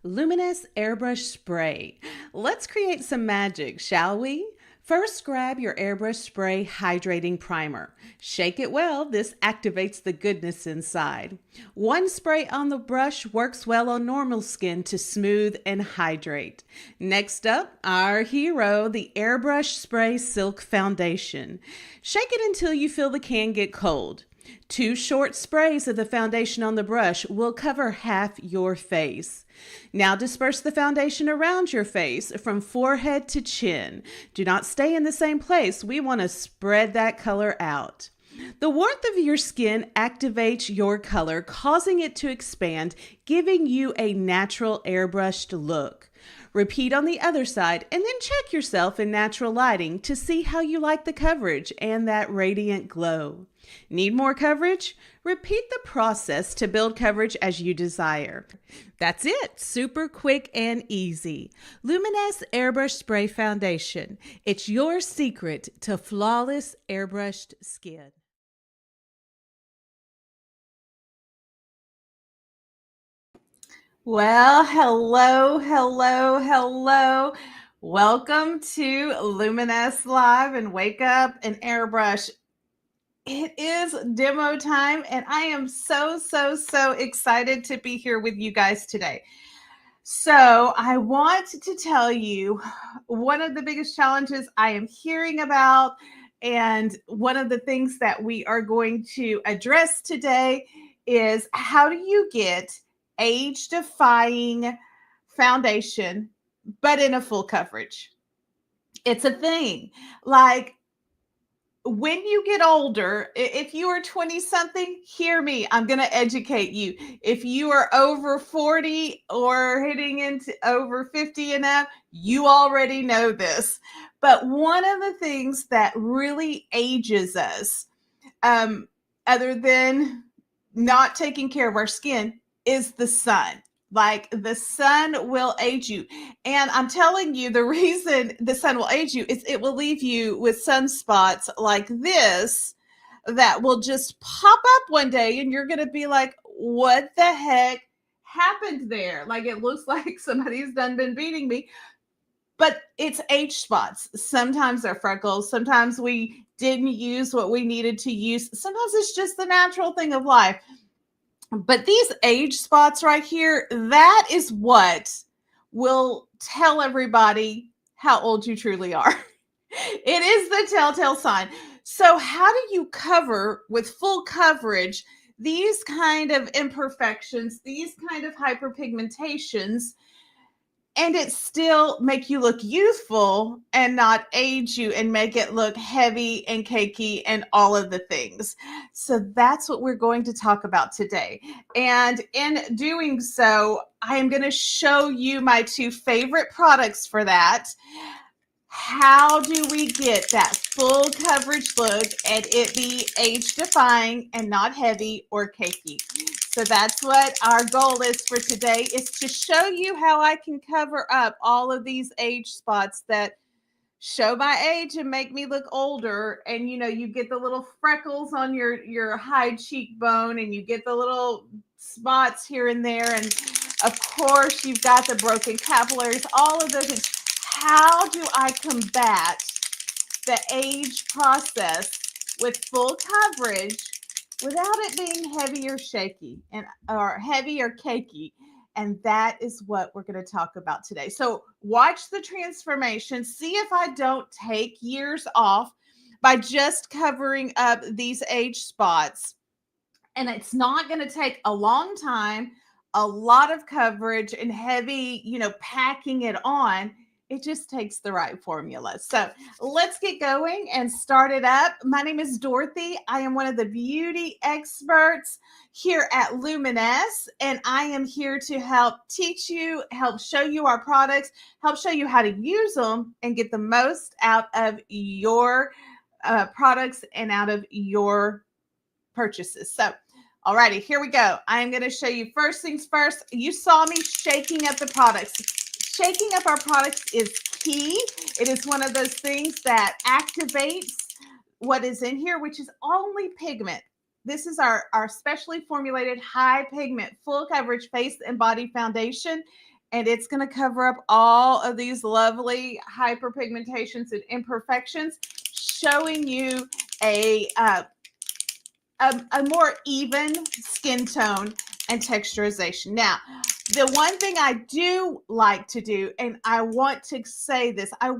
Luminess Airbrush Spray. Let's create some magic, shall we? First, grab your airbrush spray hydrating primer. Shake it well, this activates the goodness inside. One spray on the brush works well on normal skin to smooth and hydrate. Next up, our hero, the Airbrush Spray Silk Foundation. Shake it until you feel the can get cold. 2 short sprays of the foundation on the brush will cover half your face. Now disperse the foundation around your face from forehead to chin. Do not stay in the same place. We want to spread that color out. The warmth of your skin activates your color, causing it to expand, giving you a natural airbrushed look. Repeat on the other side and then check yourself in natural lighting to see how you like the coverage and that radiant glow. Need more coverage? Repeat the process to build coverage as you desire. That's it. Super quick and easy. Luminess Airbrush Spray Foundation. It's your secret to flawless airbrushed skin. Well, hello. Welcome to Luminess Live and Wake Up and Airbrush. It is demo time, and I am so excited to be here with you guys today. So I want to tell you one of the biggest challenges I am hearing about, and one of the things that we are going to address today is how do you get age-defying foundation, but in a full coverage? It's a thing. Like, when you get older, if you are 20 something, hear me, I'm going to educate you. If you are over 40 or hitting into over 50 and up, you already know this. But one of the things that really ages us, other than not taking care of our skin, is the sun. Like, the sun will age you. And I'm telling you, the reason the sun will age you is it will leave you with sunspots like this that will just pop up one day, and you're going to be like, what the heck happened there? Like, it looks like somebody's been beating me. But it's age spots. Sometimes they're freckles. Sometimes we didn't use what we needed to use. Sometimes it's just the natural thing of life. But these age spots right here, that is what will tell everybody how old you truly are. It is the telltale sign. So how do you cover with full coverage these kind of imperfections, these kind of hyperpigmentations, and it still make you look youthful and not age you and make it look heavy and cakey and all of the things? So that's what we're going to talk about today. And in doing so, I am going to show you my 2 favorite products for that. How do we get that full coverage look and it be age-defying and not heavy or cakey? So that's what our goal is for today, is to show you how I can cover up all of these age spots that show my age and make me look older. And you get the little freckles on your high cheekbone, and you get the little spots here and there, and of course you've got the broken capillaries, all of those things. How do I combat the age process with full coverage without it being heavy or shaky or heavy or cakey? And that is what we're going to talk about today. So watch the transformation. See if I don't take years off by just covering up these age spots. And it's not going to take a long time, a lot of coverage and heavy, packing it on. It just takes the right formula. So let's get going and start it up. My name is Dorothy. I am one of the beauty experts here at Luminess, and I am here to help teach you, help show you our products, help show you how to use them and get the most out of your products and out of your purchases. So, alrighty, here we go. I'm going to show you first things first. You saw me shaking up the products. Shaking up our products is key. It is one of those things that activates what is in here, which is only pigment. This is our specially formulated high pigment, full coverage face and body foundation. and it's going to cover up all of these lovely hyperpigmentations and imperfections, showing you a more even skin tone and texturization. Now, the one thing I do like to do, and I want to say this, I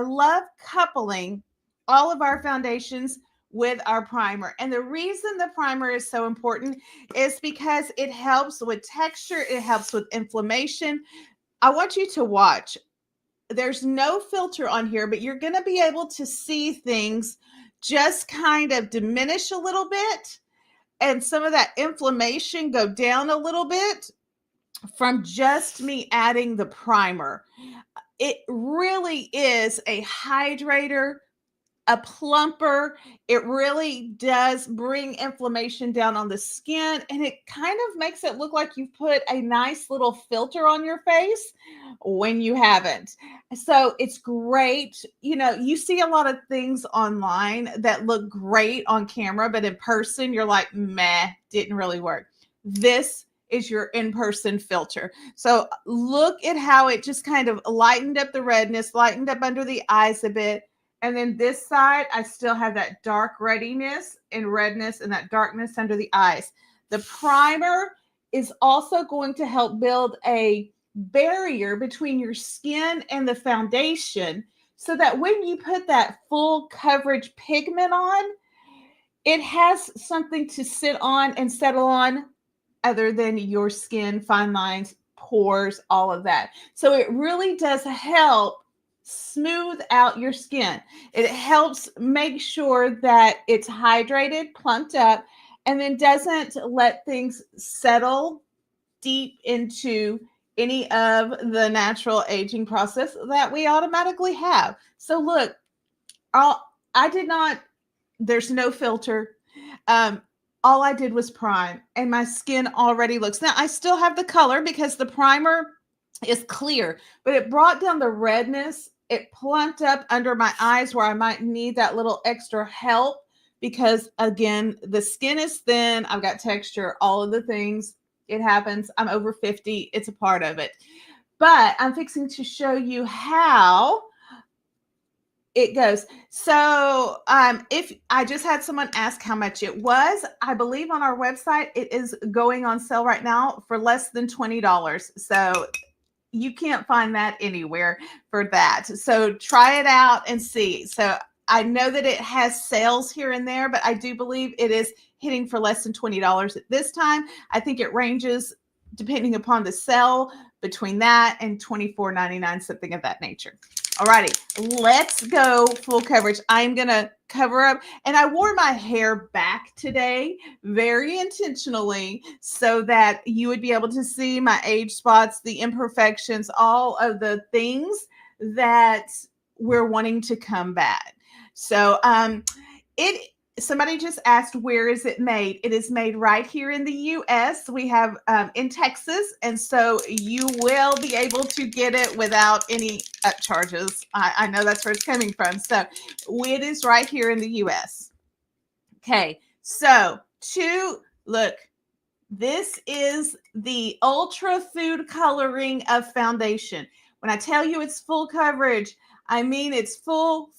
love coupling all of our foundations with our primer. And the reason the primer is so important is because it helps with texture, it helps with inflammation. I want you to watch. There's no filter on here, but you're going to be able to see things just kind of diminish a little bit, and some of that inflammation go down a little bit from just me adding the primer. It really is a hydrator, a plumper. It really does bring inflammation down on the skin, and it kind of makes it look like you've put a nice little filter on your face when you haven't. So it's great. You know, you see a lot of things online that look great on camera, but in person, you're like, meh, didn't really work. This is your in-person filter. So look at how it just kind of lightened up the redness, lightened up under the eyes a bit. And then this side, I still have that dark rediness and redness and that darkness under the eyes. The primer is also going to help build a barrier between your skin and the foundation, so that when you put that full coverage pigment on, it has something to sit on and settle on other than your skin, fine lines, pores, all of that. So it really does help smooth out your skin. It helps make sure that it's hydrated, plumped up, and then doesn't let things settle deep into any of the natural aging process that we automatically have. So look, I did not, there's no filter. All I did was prime, and my skin already looks, now I still have the color because the primer is clear, but it brought down the redness. It plumped up under my eyes where I might need that little extra help because, again, the skin is thin. I've got texture, all of the things. It happens. I'm over 50. It's a part of it. But I'm fixing to show you how it goes. So if I just had someone ask how much it was, I believe on our website, it is going on sale right now for less than $20. So you can't find that anywhere for that. So try it out and see. So I know that it has sales here and there, but I do believe it is hitting for less than $20 at this time. I think it ranges, depending upon the sale, between that and $24.99, something of that nature. Alrighty, let's go full coverage. I'm going to cover up, and I wore my hair back today very intentionally so that you would be able to see my age spots, the imperfections, all of the things that we're wanting to combat. So somebody just asked, where is it made? It is made right here in the U.S. We have in Texas, and so you will be able to get it without any upcharges. I know that's where it's coming from. So it is right here in the U.S. Okay, so look, this is the Ultra Food Coloring of Foundation. When I tell you it's full coverage, I mean it's full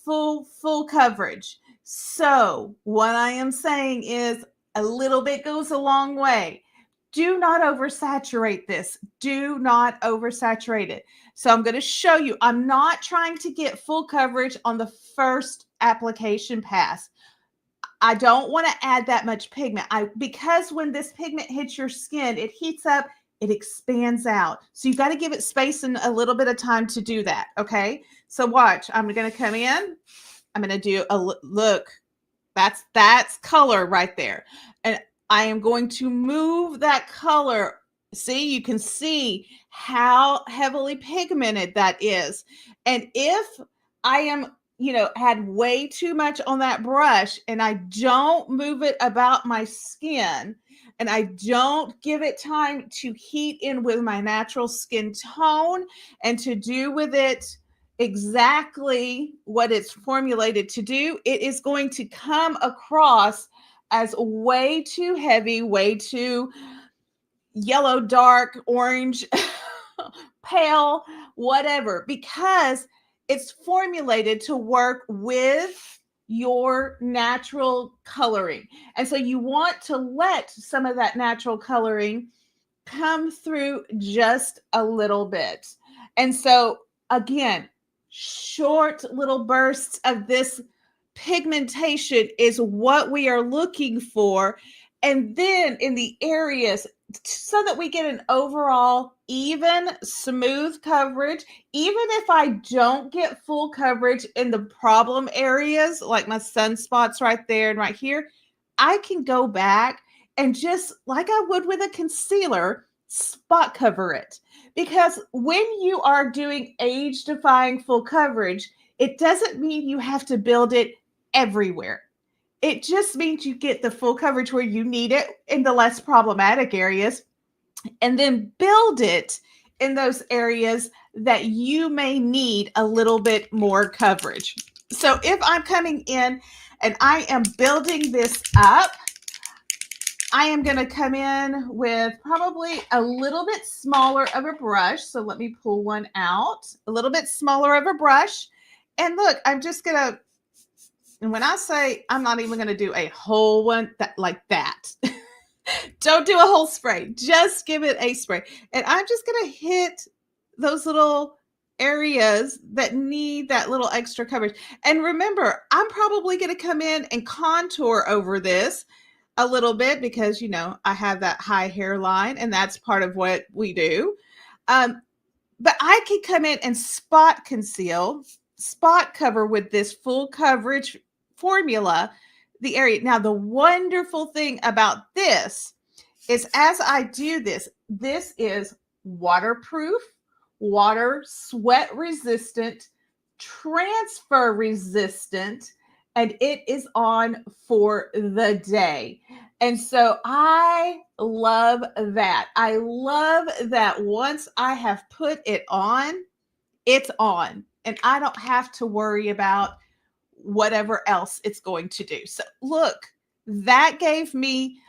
coverage. So what I am saying is a little bit goes a long way. Do not oversaturate this. Do not oversaturate it. So I'm going to show you. I'm not trying to get full coverage on the first application pass. I don't want to add that much pigment. Because when this pigment hits your skin, it heats up, it expands out. So you've got to give it space and a little bit of time to do that. Okay. So watch, I'm going to come in. I'm going to do a look. That's color right there. And I am going to move that color. See, you can see how heavily pigmented that is. And if I am, had way too much on that brush and I don't move it about my skin and I don't give it time to heat in with my natural skin tone and to do with it exactly what it's formulated to do, it is going to come across as way too heavy, way too yellow, dark, orange, pale, whatever, because it's formulated to work with your natural coloring. And so you want to let some of that natural coloring come through just a little bit. And so, again, short little bursts of this pigmentation is what we are looking for. And then in the areas, so that we get an overall even, smooth coverage, even if I don't get full coverage in the problem areas, like my sunspots right there and right here, I can go back and just like I would with a concealer, spot cover it. Because when you are doing age-defying full coverage, it doesn't mean you have to build it everywhere. It just means you get the full coverage where you need it in the less problematic areas, and then build it in those areas that you may need a little bit more coverage. So if I'm coming in and I am building this up, I am going to come in with probably a little bit smaller of a brush. So let me pull one out, a little bit smaller of a brush. And look, I'm just going to, and when I say I'm not even going to do a whole one like that, don't do a whole spray, just give it a spray. And I'm just going to hit those little areas that need that little extra coverage. And remember, I'm probably going to come in and contour over this a little bit because, you know, I have that high hairline and that's part of what we do. But I could come in and spot conceal, spot cover with this full coverage formula, the area. Now, the wonderful thing about this is as I do this, this is waterproof, water, sweat resistant, transfer resistant, and it is on for the day. And so I love that. I love that once I have put it on, it's on. And I don't have to worry about whatever else it's going to do. So look, that gave me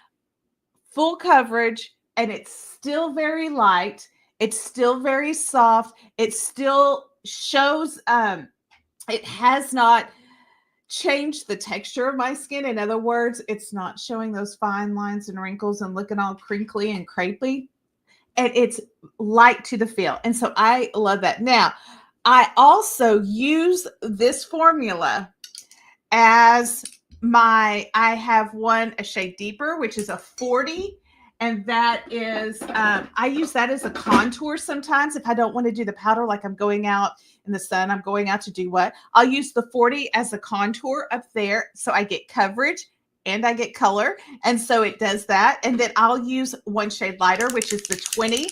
full coverage, and it's still very light. It's still very soft. It still shows, it has not changed the texture of my skin. In other words, it's not showing those fine lines and wrinkles and looking all crinkly and crepey. And it's light to the feel. And so I love that. Now, I also use this formula as I have one a shade deeper, which is a 40. And that is, I use that as a contour sometimes if I don't want to do the powder, like I'm going out in the sun, I'm going out to do what? I'll use the 40 as a contour up there so I get coverage and I get color. And so it does that. And then I'll use one shade lighter, which is the 20.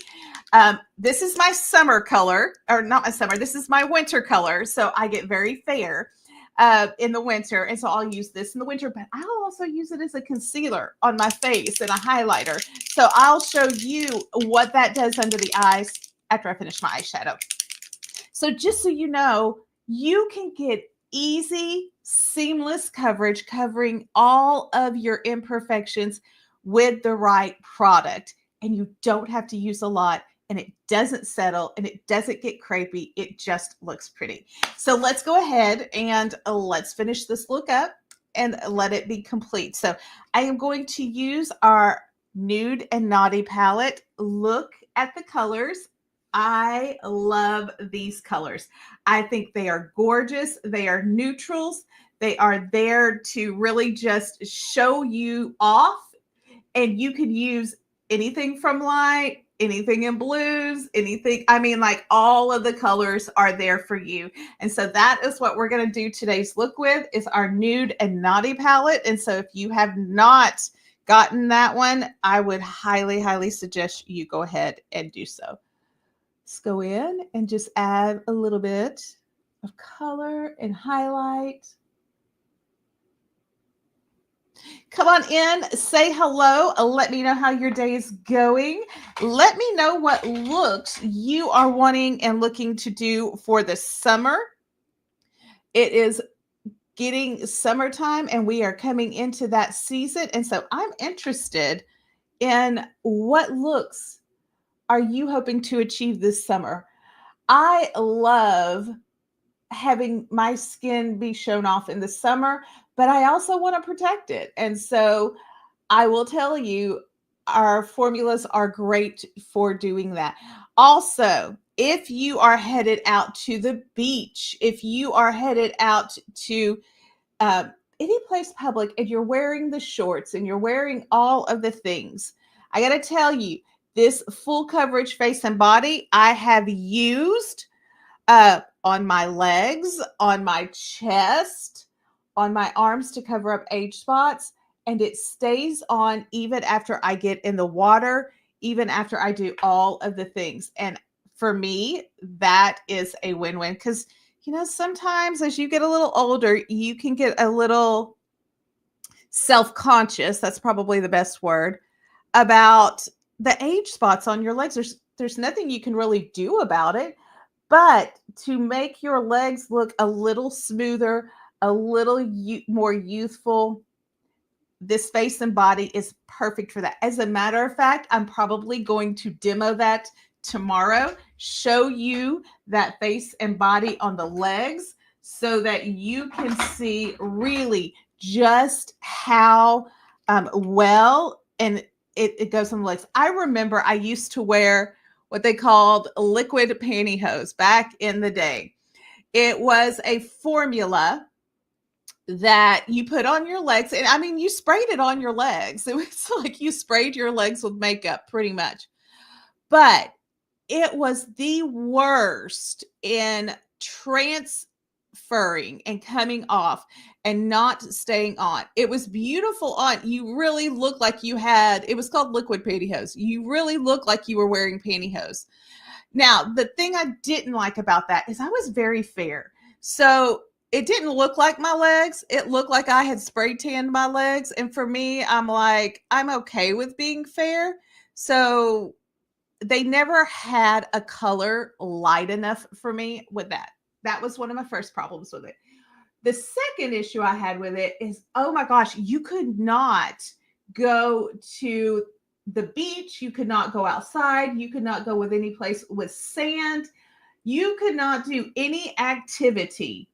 This is my summer color, or not my summer, this is my winter color. So I get very fair in the winter. And so I'll use this in the winter, but I'll also use it as a concealer on my face and a highlighter. So I'll show you what that does under the eyes after I finish my eyeshadow. So just so you know, you can get easy, seamless coverage covering all of your imperfections with the right product. And you don't have to use a lot, and it doesn't settle and it doesn't get crepey. It just looks pretty. So let's go ahead and let's finish this look up and let it be complete. So I am going to use our Nude and Naughty palette. Look at the colors. I love these colors. I think they are gorgeous. They are neutrals. They are there to really just show you off, and you can use anything from light, anything in blues, anything. I mean, like all of the colors are there for you. And so that is what we're going to do today's look with, is our Nude and Naughty palette. And so if you have not gotten that one, I would highly, highly suggest you go ahead and do so. Let's go in and just add a little bit of color and highlight. Come on in, say hello, let me know how your day is going. Let me know what looks you are wanting and looking to do for the summer. It is getting summertime and we are coming into that season. And so I'm interested in what looks are you hoping to achieve this summer? I love having my skin be shown off in the summer, but I also want to protect it. And so I will tell you, our formulas are great for doing that. Also, if you are headed out to the beach, if you are headed out to uh, any place public and you're wearing the shorts and you're wearing all of the things, I got to tell you, this full coverage face and body I have used on my legs, on my chest, on my arms to cover up age spots. And it stays on even after I get in the water, even after I do all of the things. And for me, that is a win-win because, sometimes as you get a little older, you can get a little self-conscious. That's probably the best word about the age spots on your legs. There's nothing you can really do about it. But to make your legs look a little smoother, a little more youthful, this face and body is perfect for that. As a matter of fact, I'm probably going to demo that tomorrow, show you that face and body on the legs so that you can see really just how well and it goes on the legs. I remember I used to wear what they called liquid pantyhose back in the day. It was a formula that you put on your legs. And I mean, you sprayed it on your legs. It was like you sprayed your legs with makeup pretty much. But it was the worst in transferring and coming off and not staying on. It was beautiful on. You really looked like you had, it was called liquid pantyhose. You really looked like you were wearing pantyhose. Now, the thing I didn't like about that is I was very fair. So it didn't look like my legs. It looked like I had spray tanned my legs. And for me, I'm like, I'm okay with being fair. So they never had a color light enough for me with that. That was one of my first problems with it. The second issue I had with it is, oh my gosh, you could not go to the beach. You could not go outside. You could not go with any place with sand. You could not do any activity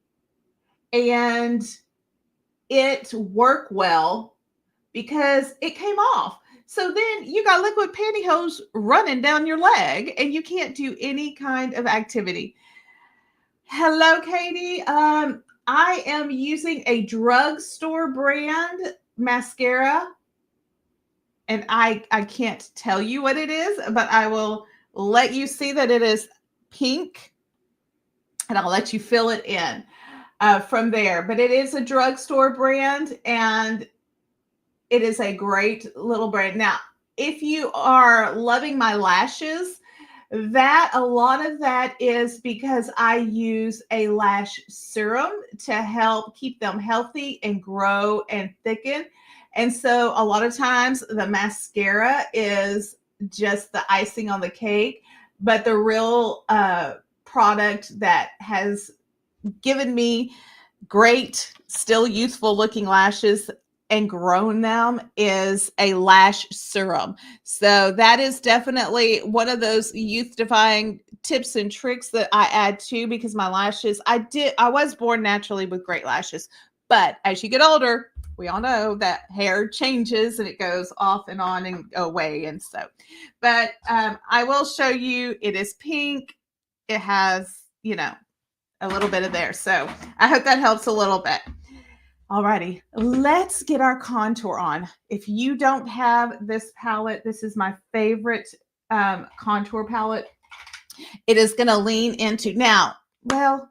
and it worked well because it came off. So then you got liquid pantyhose running down your leg and you can't do any kind of activity. Hello, Katie. I am using a drugstore brand mascara and I can't tell you what it is, but I will let you see that it is pink and I'll let you fill it in from there. But it is a drugstore brand and it is a great little brand. Now, if you are loving my lashes, that a lot of that is because I use a lash serum to help keep them healthy and grow and thicken. And so a lot of times the mascara is just the icing on the cake, but the real product that has given me great, still youthful looking lashes and grown them is a lash serum. So that is definitely one of those youth defying tips and tricks that I add to because my lashes, I was born naturally with great lashes, but as you get older, we all know that hair changes and it goes off and on and away. And so, but I will show you, it is pink. It has, a little bit of there. So I hope that helps a little bit. Alrighty, let's get our contour on. If you don't have this palette, this is my favorite contour palette. It is going to lean into now. Well,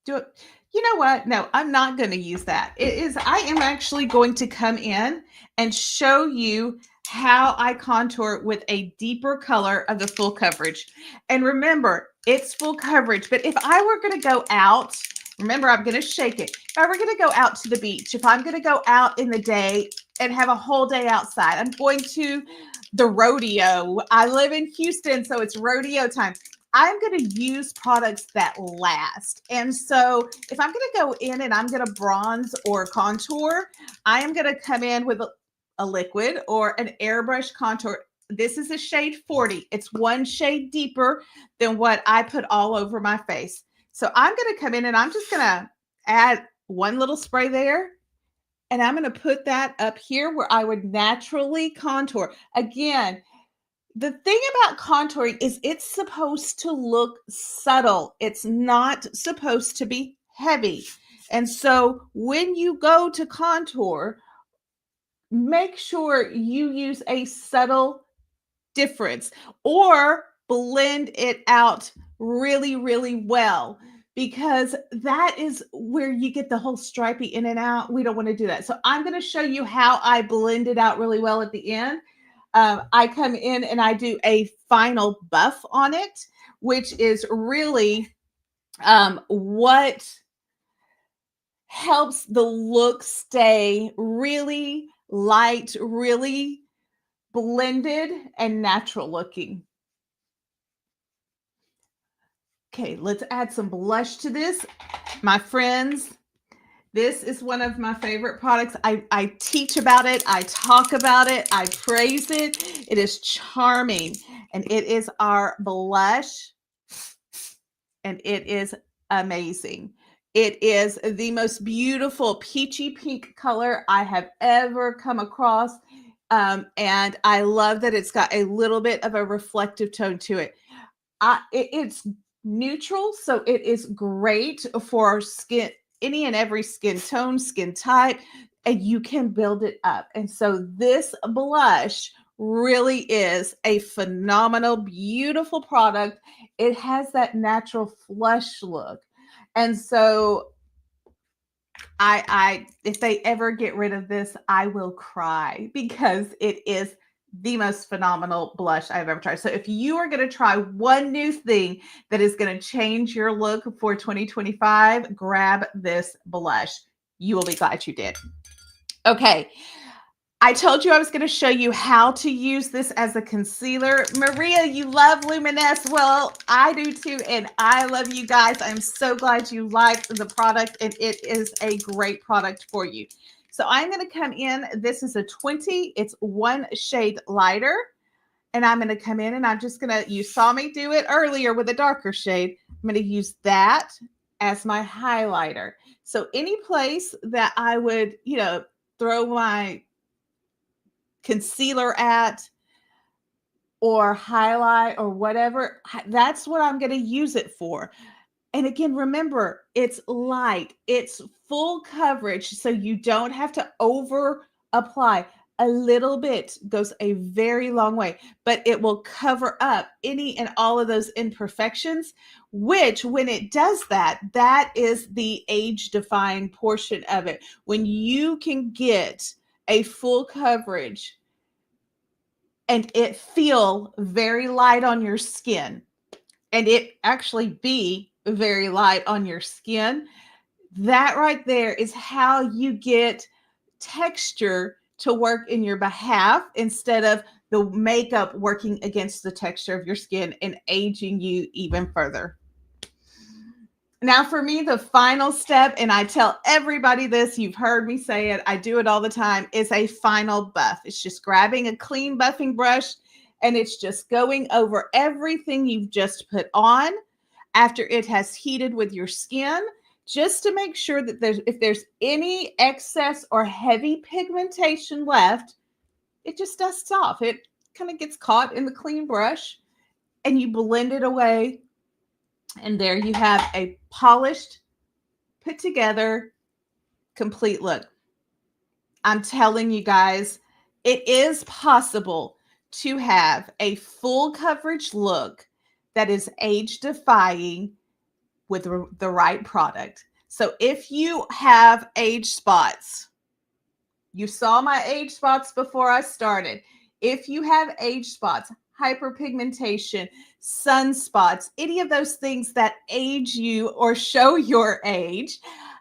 do it. You know what? No, I'm not going to use that. I am actually going to come in and show you how I contour with a deeper color of the full coverage. And remember, it's full coverage. But if I were going to go out, remember, I'm going to shake it. If I were going to go out to the beach, if I'm going to go out in the day and have a whole day outside, I'm going to the rodeo. I live in Houston, so it's rodeo time. I'm going to use products that last. And so if I'm going to go in and I'm going to bronze or contour, I am going to come in with a liquid or an airbrush contour This is a shade 40. It's one shade deeper than what I put all over my face. So I'm going to come in and I'm just going to add one little spray there. And I'm going to put that up here where I would naturally contour. Again, the thing about contouring is it's supposed to look subtle. It's not supposed to be heavy. And so when you go to contour, make sure you use a subtle difference or blend it out really, really well, because that is where you get the whole stripy in and out. We don't want to do that. So I'm going to show you how I blend it out really well at the end. I come in and I do a final buff on it, which is really what helps the look stay really light, really blended and natural looking. Okay, let's add some blush to this. My friends, this is one of my favorite products. I teach about it. I talk about it. I praise it. It is charming. And it is our blush. And it is amazing. It is the most beautiful peachy pink color I have ever come across. And I love that it's got a little bit of a reflective tone to it. It's neutral, so it is great for skin, any and every skin tone, skin type, and you can build it up. And so this blush really is a phenomenal, beautiful product. It has that natural flush look. And so if they ever get rid of this, I will cry, because it is the most phenomenal blush I've ever tried. So if you are going to try one new thing that is going to change your look for 2025, grab this blush. You will be glad you did. Okay. I told you I was going to show you how to use this as a concealer. Maria, you love Luminess. Well, I do too, and I love you guys. I'm so glad you liked the product, and it is a great product for you. So I'm going to come in. This is a 20. It's one shade lighter, and I'm going to come in, and I'm just going to, you saw me do it earlier with a darker shade. I'm going to use that as my highlighter. So any place that I would, throw my concealer at or highlight or whatever, that's what I'm going to use it for. And again, remember, it's light, it's full coverage, so you don't have to over apply. A little bit goes a very long way, but it will cover up any and all of those imperfections, which when it does that, that is the age-defying portion of it. When you can get a full coverage and it feel very light on your skin, and it actually be very light on your skin, that right there is how you get texture to work in your behalf instead of the makeup working against the texture of your skin and aging you even further. Now for me, the final step, and I tell everybody this, you've heard me say it, I do it all the time, is a final buff. It's just grabbing a clean buffing brush and it's just going over everything you've just put on after it has heated with your skin, just to make sure that if there's any excess or heavy pigmentation left, it just dusts off. It kind of gets caught in the clean brush and you blend it away. And there you have a polished, put together, complete look. I'm telling you guys, it is possible to have a full coverage look that is age-defying with the right product. So if you have age spots, you saw my age spots before I started. If you have age spots, hyperpigmentation, sunspots, any of those things that age you or show your age,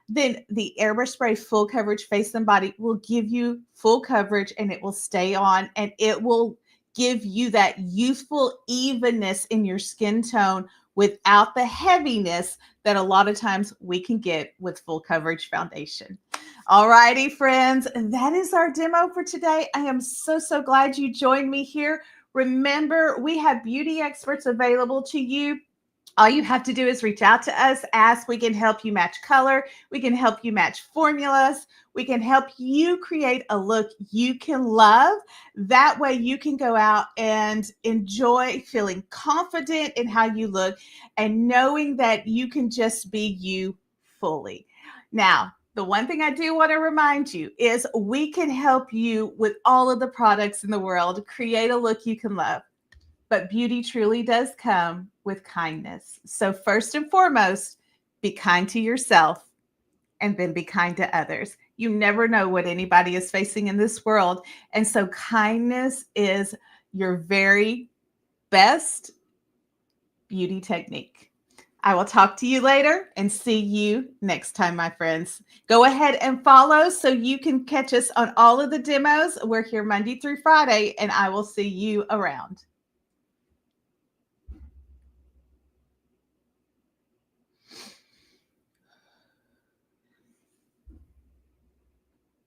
then the Airbrush Spray Full Coverage Face and Body will give you full coverage, and it will stay on, and it will give you that youthful evenness in your skin tone without the heaviness that a lot of times we can get with full coverage foundation. All righty, friends, that is our demo for today. I am so glad you joined me here. Remember, we have beauty experts available to you. All you have to do is reach out to us, ask. We can help you match color. We can help you match formulas. We can help you create a look you can love. That way you can go out and enjoy feeling confident in how you look and knowing that you can just be you fully. Now, the one thing I do want to remind you is we can help you with all of the products in the world, create a look you can love. But beauty truly does come with kindness. So, first and foremost, be kind to yourself and then be kind to others. You never know what anybody is facing in this world. And so, kindness is your very best beauty technique. I will talk to you later and see you next time, my friends. Go ahead and follow so you can catch us on all of the demos. We're here Monday through Friday, and I will see you around.